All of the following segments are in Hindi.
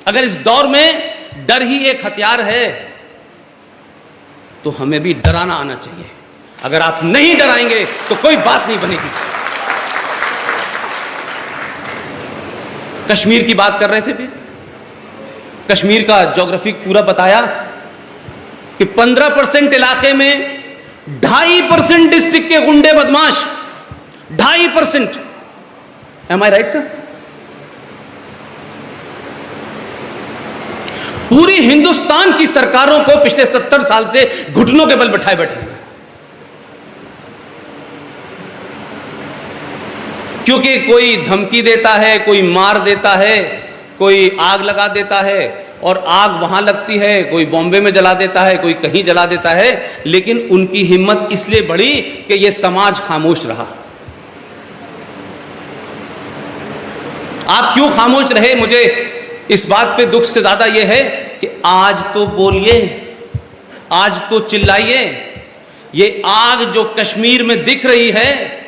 अगर इस दौर में डर ही एक हथियार है तो हमें भी डराना आना चाहिए। अगर आप नहीं डराएंगे तो कोई बात नहीं बनेगी। कश्मीर की बात कर रहे थे भी, कश्मीर का ज्योग्राफी पूरा बताया कि 15% इलाके में 2.5% डिस्ट्रिक्ट के गुंडे बदमाश, 2.5%। एम आई राइट सर? पूरी हिंदुस्तान की सरकारों को पिछले 70 साल से घुटनों के बल बैठाए बैठे हुए, क्योंकि कोई धमकी देता है, कोई मार देता है, कोई आग लगा देता है और आग वहां लगती है, कोई बॉम्बे में जला देता है, कोई कहीं जला देता है, लेकिन उनकी हिम्मत इसलिए बढ़ी कि यह समाज खामोश रहा। आप क्यों खामोश रहे? मुझे इस बात पे दुख से ज्यादा यह है कि आज तो बोलिए, आज तो चिल्लाइए। ये आग जो कश्मीर में दिख रही है,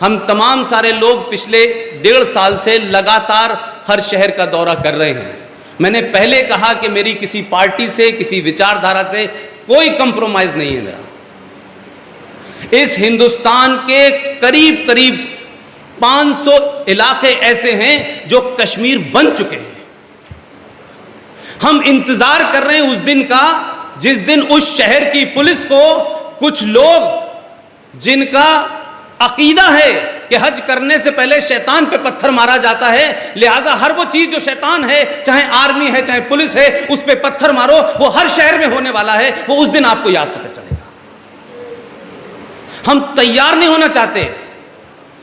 हम तमाम सारे लोग पिछले 1.5 साल से लगातार हर शहर का दौरा कर रहे हैं। मैंने पहले कहा कि मेरी किसी पार्टी से, किसी विचारधारा से कोई कंप्रोमाइज नहीं है मेरा। इस हिंदुस्तान के करीब करीब 500 इलाके ऐसे हैं जो कश्मीर बन चुके हैं। हम इंतजार कर रहे हैं उस दिन का जिस दिन उस शहर की पुलिस को कुछ लोग जिनका अकीदा है कि हज करने से पहले शैतान पे पत्थर मारा जाता है, लिहाजा हर वो चीज जो शैतान है, चाहे आर्मी है चाहे पुलिस है, उस पे पत्थर मारो, वो हर शहर में होने वाला है, वो उस दिन आपको याद पता चलेगा। हम तैयार नहीं होना चाहते।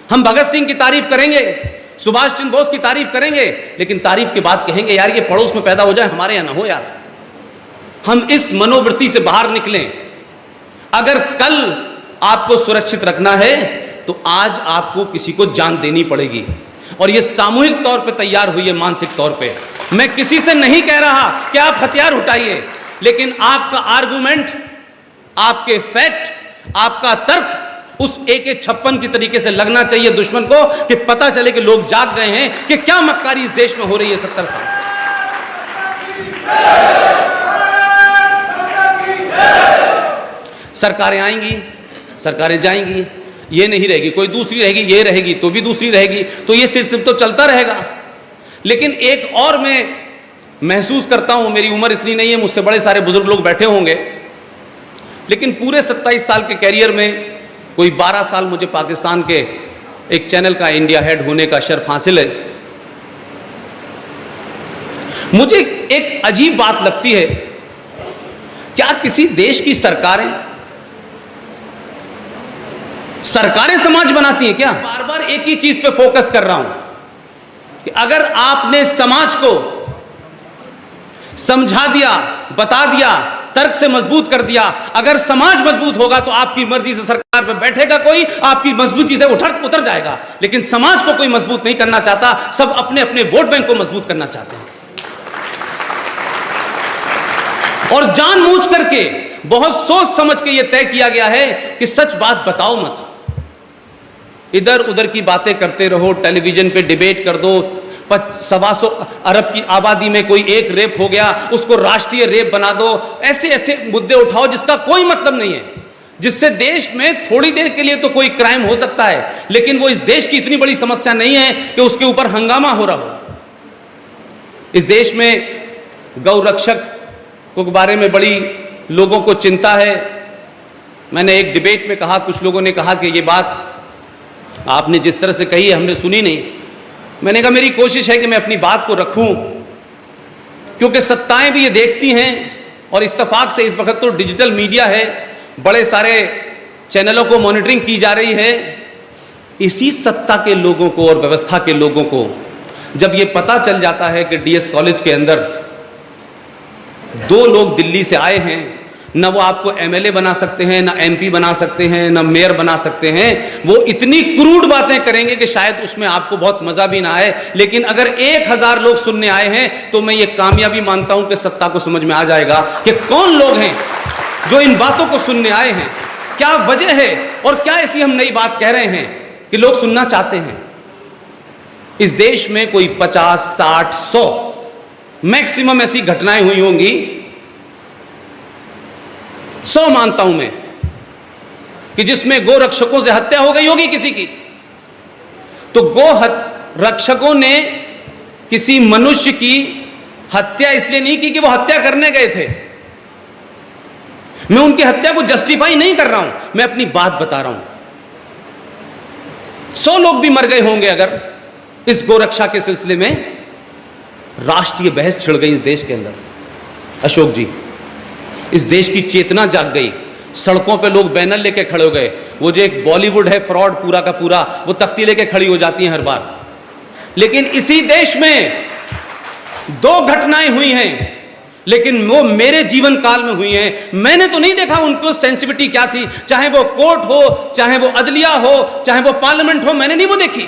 हम भगत सिंह की तारीफ करेंगे, सुभाष चंद्र बोस की तारीफ करेंगे, लेकिन तारीफ के बाद कहेंगे यार ये पड़ोस में पैदा हो जाए, हमारे यहां ना हो यार। हम इस मनोवृत्ति से बाहर निकलें। अगर कल आपको सुरक्षित रखना है तो आज आपको किसी को जान देनी पड़ेगी, और यह सामूहिक तौर पे तैयार हुई है, मानसिक तौर पे। मैं किसी से नहीं कह रहा कि आप हथियार उठाइए, लेकिन आपका आर्गुमेंट, आपके फैक्ट, आपका तर्क उस AK-56 की तरीके से लगना चाहिए दुश्मन को, कि पता चले कि लोग जाग गए हैं कि क्या मक्कारी इस देश में हो रही है 70 साल से। सरकारें आएंगी, सरकारें जाएंगी, ये नहीं रहेगी, कोई दूसरी रहेगी, ये रहेगी तो भी दूसरी रहेगी, तो ये सिलसिला तो चलता रहेगा। लेकिन एक और मैं महसूस करता हूं, मेरी उम्र इतनी नहीं है, मुझसे बड़े सारे बुजुर्ग लोग बैठे होंगे, लेकिन पूरे 27 साल के कैरियर में कोई 12 साल मुझे पाकिस्तान के एक चैनल का इंडिया हेड होने का शर्फ हासिल है। मुझे एक अजीब बात लगती है, क्या किसी देश की सरकारें समाज बनाती हैं क्या? बार बार एक ही चीज पे फोकस कर रहा हूं कि अगर आपने समाज को समझा दिया, बता दिया, तर्क से मजबूत कर दिया, अगर समाज मजबूत होगा तो आपकी मर्जी से सरकार पे बैठेगा कोई, आपकी मजबूती से उतर जाएगा। लेकिन समाज को कोई मजबूत नहीं करना चाहता, सब अपने अपने वोट बैंक को मजबूत करना चाहते हैं। और जानबूझ करके, बहुत सोच समझ के यह तय किया गया है कि सच बात बताओ मत, इधर उधर की बातें करते रहो, टेलीविजन पे डिबेट कर दो, 125 अरब की आबादी में कोई एक रेप हो गया, उसको राष्ट्रीय रेप बना दो, ऐसे ऐसे मुद्दे उठाओ जिसका कोई मतलब नहीं है, जिससे देश में थोड़ी देर के लिए तो कोई क्राइम हो सकता है, लेकिन वो इस देश की इतनी बड़ी समस्या नहीं है कि उसके ऊपर हंगामा हो रहा हो। इस देश में गौ रक्षक के बारे में बड़ी लोगों को चिंता है। मैंने एक डिबेट में कहा, कुछ लोगों ने कहा कि ये बात आपने जिस तरह से कही है हमने सुनी नहीं। मैंने कहा मेरी कोशिश है कि मैं अपनी बात को रखूं, क्योंकि सत्ताएं भी ये देखती हैं, और इत्तेफाक से इस वक्त तो डिजिटल मीडिया है, बड़े सारे चैनलों को मॉनिटरिंग की जा रही है। इसी सत्ता के लोगों को और व्यवस्था के लोगों को जब ये पता चल जाता है कि DS कॉलेज के अंदर 2 लोग दिल्ली से आए हैं, न वो आपको MLA बना सकते हैं, न MP बना सकते हैं, न मेयर बना सकते हैं, वो इतनी क्रूड बातें करेंगे कि शायद उसमें आपको बहुत मजा भी ना आए, लेकिन अगर 1000 लोग सुनने आए हैं तो मैं ये कामयाबी मानता हूं कि सत्ता को समझ में आ जाएगा कि कौन लोग हैं जो इन बातों को सुनने आए हैं, क्या वजह है और क्या ऐसी हम नई बात कह रहे हैं कि लोग सुनना चाहते हैं। इस देश में कोई 50, 60, 100 मैक्सिमम ऐसी घटनाएं हुई होंगी, 100 मानता हूं मैं, कि जिसमें गो रक्षकों से हत्या हो गई होगी किसी की। तो गो रक्षकों ने किसी मनुष्य की हत्या इसलिए नहीं की कि वो हत्या करने गए थे। मैं उनकी हत्या को जस्टिफाई नहीं कर रहा हूं, मैं अपनी बात बता रहा हूं। 100 लोग भी मर गए होंगे अगर इस गोरक्षा के सिलसिले में राष्ट्रीय बहस छिड़ गई इस देश के अंदर। अशोक जी, इस देश की चेतना जाग गई, सड़कों पे लोग बैनर लेके खड़े हो गए। वो जो एक बॉलीवुड है फ्रॉड पूरा का पूरा, वो तख्ती लेके खड़ी हो जाती है हर बार। लेकिन इसी देश में 2 घटनाएं हुई हैं, लेकिन वो मेरे जीवन काल में हुई हैं। मैंने तो नहीं देखा उनको सेंसिटिविटी क्या थी, चाहे वो कोर्ट हो, चाहे वो अदलिया हो, चाहे वो पार्लियामेंट हो, मैंने नहीं वो देखी।